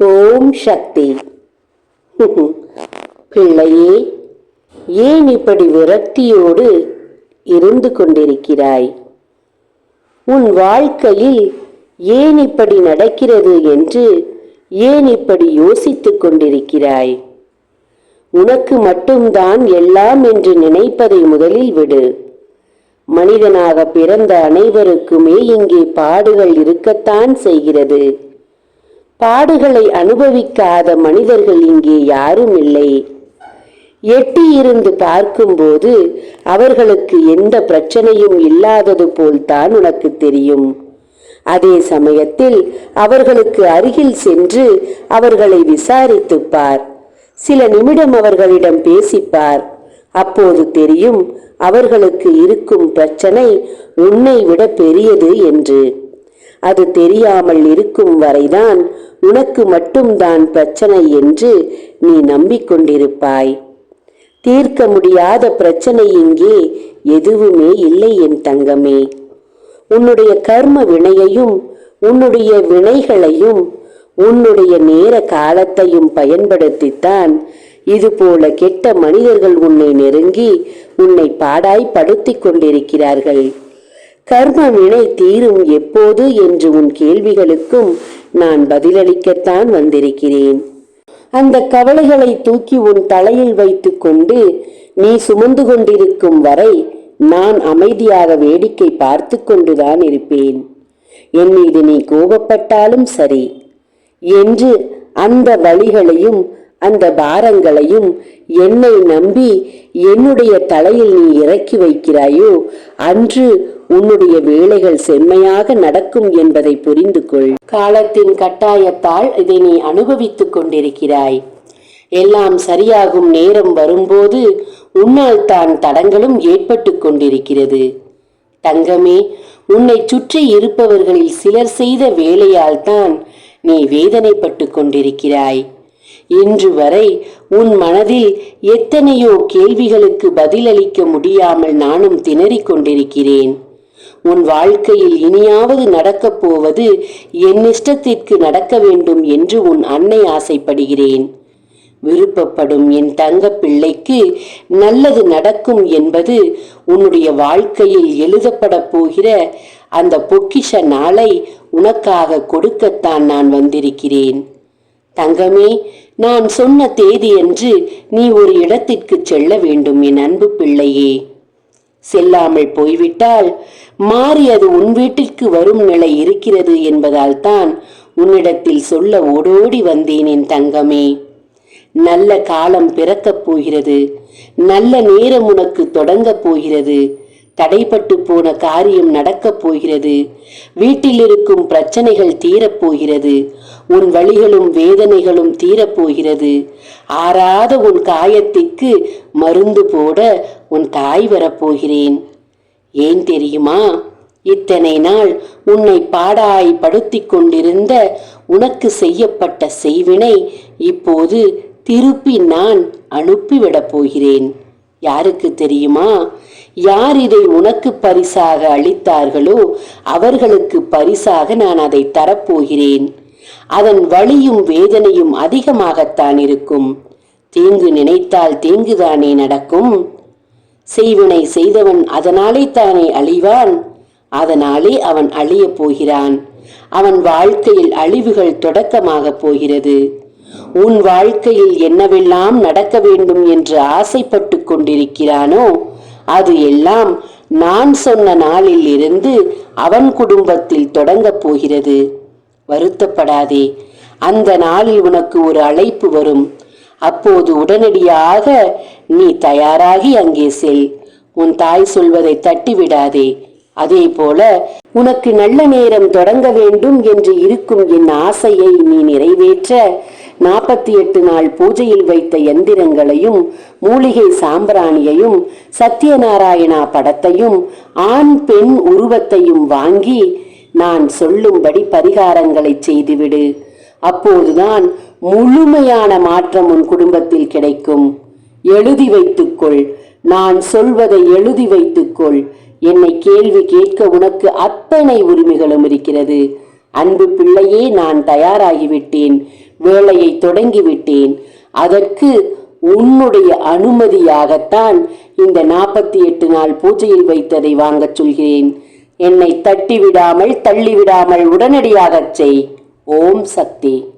ஓம் சக்தி. பிள்ளையே, ஏன் இப்படி விரக்தியோடு இருந்து கொண்டிருக்கிறாய்? உன் வாழ்க்கையில் ஏன் இப்படி நடக்கிறது என்று ஏன் இப்படி யோசித்துக் கொண்டிருக்கிறாய்? உனக்கு மட்டும்தான் எல்லாம் என்று நினைப்பதை முதலில் விடு. மனிதனாக பிறந்த அனைவருக்குமே இங்கே பாடுகள் இருக்கத்தான் செய்கிறது. பாடுகளை அனுபவிக்காத மனிதர்கள் இங்கே யாரும் இல்லை. எட்டி இருந்து பார்க்கும்போது அவர்களுக்கு எந்த பிரச்சனையும் இல்லாதது போல்தான் உனக்கு தெரியும். அதே சமயத்தில் அவர்களுக்கு அருகில் சென்று அவர்களை விசாரித்துப் பார். சில நிமிடம் அவர்களிடம் பேசிப்பார். அப்போது தெரியும் அவர்களுக்கு இருக்கும் பிரச்சனை உன்னை விட பெரியது என்று. அது தெரியாமல் இருக்கும் வரைதான் உனக்கு மட்டும்தான் பிரச்சனை என்று நீ நம்பிக்கொண்டிருப்பாய். தீர்க்க முடியாத பிரச்சனை இங்கே எதுவுமே இல்லை என் தங்கமே. உன்னுடைய கர்ம வினையையும் உன்னுடைய வினைகளையும் உன்னுடைய நேர காலத்தையும் பயன்படுத்தித்தான் இதுபோல கெட்ட மனிதர்கள் உன்னை நெருங்கி உன்னை பாடாய்படுத்திக் கொண்டிருக்கிறார்கள். கர்ம வினை தீரும் எப்போது என்று உன் கேள்விகளுக்கும் நான் பதிலளிக்கத்தான் வந்திருக்கிறேன். அந்த கவலைகளை தூக்கி உன் தலையில் வைத்துக் கொண்டு நீ சுமந்து கொண்டிருக்கும் வரை நான் அமைதியாக வேடிக்கை பார்த்து கொண்டுதான் இருப்பேன். என் மீது நீ கோபப்பட்டாலும் சரி என்று அந்த வழிகளையும் அந்த பாரங்களையும் என்னை நம்பி என்னுடைய தலையில் நீ இறக்கி வைக்கிறாயோ அன்று உன்னுடைய வேலைகள் செம்மையாக நடக்கும் என்பதை புரிந்து கொள். காலத்தின் கட்டாயத்தால் இதை நீ அனுபவித்துக் கொண்டிருக்கிறாய். எல்லாம் சரியாகும் நேரம் வரும்போது உன்னால் தான் தடங்களும் ஏற்பட்டு கொண்டிருக்கிறது. தங்கமே, உன்னை சுற்றி இருப்பவர்களில் சிலர் செய்த வேலையால் தான் நீ வேதனைப்பட்டு கொண்டிருக்கிறாய். இன்று வரை உன் மனதில் எத்தனையோ கேள்விகளுக்கு பதிலளிக்க முடியாமல் நானும் திணறிக் கொண்டிருக்கிறேன். உன் வாழ்க்கையில் இனியாவது நடக்கப் போவது என் இஷ்டத்திற்கு நடக்க வேண்டும் என்று உன் அன்னை ஆசைப்படுகிறேன். விருப்பப்படும் என் தங்க பிள்ளைக்கு நல்லது நடக்கும் என்பது உன்னுடைய வாழ்க்கையில் எழுதப்பட போகிற அந்த பொக்கிஷ நாளை உனக்காக கொடுக்கத்தான் நான் வந்திருக்கிறேன். தங்கமே, நான் சொன்ன தேதியன்று நீ ஒரு இடத்திற்கு செல்ல வேண்டும் என் அன்பு பிள்ளையே. செல்லாமல் போய்விட்டால் மாறி அது உன் வீட்டிற்கு வரும் நிலை இருக்கிறது என்பதால் தான் உன்னிடத்தில் சொல்ல ஓடோடி வந்தேன் என் தங்கமே. நல்ல காலம் பிறக்கப் போகிறது. நல்ல நேரம் உனக்கு தொடங்கப் போகிறது. தடைப்பட்டு போன காரியம் நடக்கப் போகிறது. வீட்டில் இருக்கும் பிரச்சனைகள் தீரப்போகிறது. உன் வலிகளும் வேதனைகளும் தீரப்போகிறது. ஆறாத உன் காயத்திற்கு மருந்து போட உன் தாய் வரப்போகிறேன். ஏன் தெரியுமா? இத்தனை நாள் உன்னை பாடாய்படுத்தி கொண்டிருந்த உனக்கு செய்யப்பட்ட செய்வினை இப்போது திருப்பி நான் அனுப்பிவிடப் போகிறேன். யாருக்கு தெரியுமா? யார் இதை உனக்கு பரிசாக அளித்தார்களோ அவர்களுக்கு பரிசாக நான் அதை தரப்போகிறேன். அதன் வலியும் வேதனையும் அதிகமாகத்தான் இருக்கும். தீங்கு நினைத்தால் தீங்குதானே நடக்கும். செய்வினை செய்தவன் அதனாலே தானே அழிவான். அதனாலே அவன் அழிய போகிறான். அவன் வாழ்க்கையில் அழிவுகள் தொடக்கமாக போகிறது. உன் வாழ்க்கையில் என்னவெல்லாம் நடக்க வேண்டும் என்று ஆசைப்பட்டு கொண்டிருக்கிறானோ அது எல்லாம் நான் சொன்ன நாளில் இருந்து அவன் குடும்பத்தில் தொடங்கப் போகிறது. வருத்தப்படாதே. அந்த நாளில் உனக்கு ஒரு அழைப்பு வரும். அப்போது உடனடியாக நீ தயாராகி அங்கே செல். உன் தாய் சொல்வதை தட்டிவிடாதே. அதே போல உனக்கு நல்ல நேரம் தொடங்க வேண்டும் என்று இருக்கும் என் ஆசையை நீ நிறைவேற்ற 48 நாள் பூஜையில் வைத்த எந்திரங்களையும் மூலிகை சாம்பிராணியையும் சத்யநாராயணா படத்தையும் ஆண் பெண் உருவத்தையும் வாங்கி நான் சொல்லும்படி பரிகாரங்களை செய்துவிடு. அப்போதுதான் முழுமையான மாற்றம் உன் குடும்பத்தில் கிடைக்கும். எழுதி வைத்துக்கொள். நான் சொல்வதை எழுதி வைத்துக்கொள். என்னை கேள்வி கேட்க உனக்கு அத்தனை உரிமைகளும் இருக்கிறது. அன்பு பிள்ளையே, நான் தயாராகிவிட்டேன். வேலையை தொடங்கிவிட்டேன். அதற்கு உன்னுடைய அனுமதியாகத்தான் இந்த 48 நாள் பூஜையில் வைத்ததை வாங்கச் சொல்கிறேன். என்னை தட்டிவிடாமல் தள்ளிவிடாமல் உடனடியாகச் செய். ஓம் சக்தி.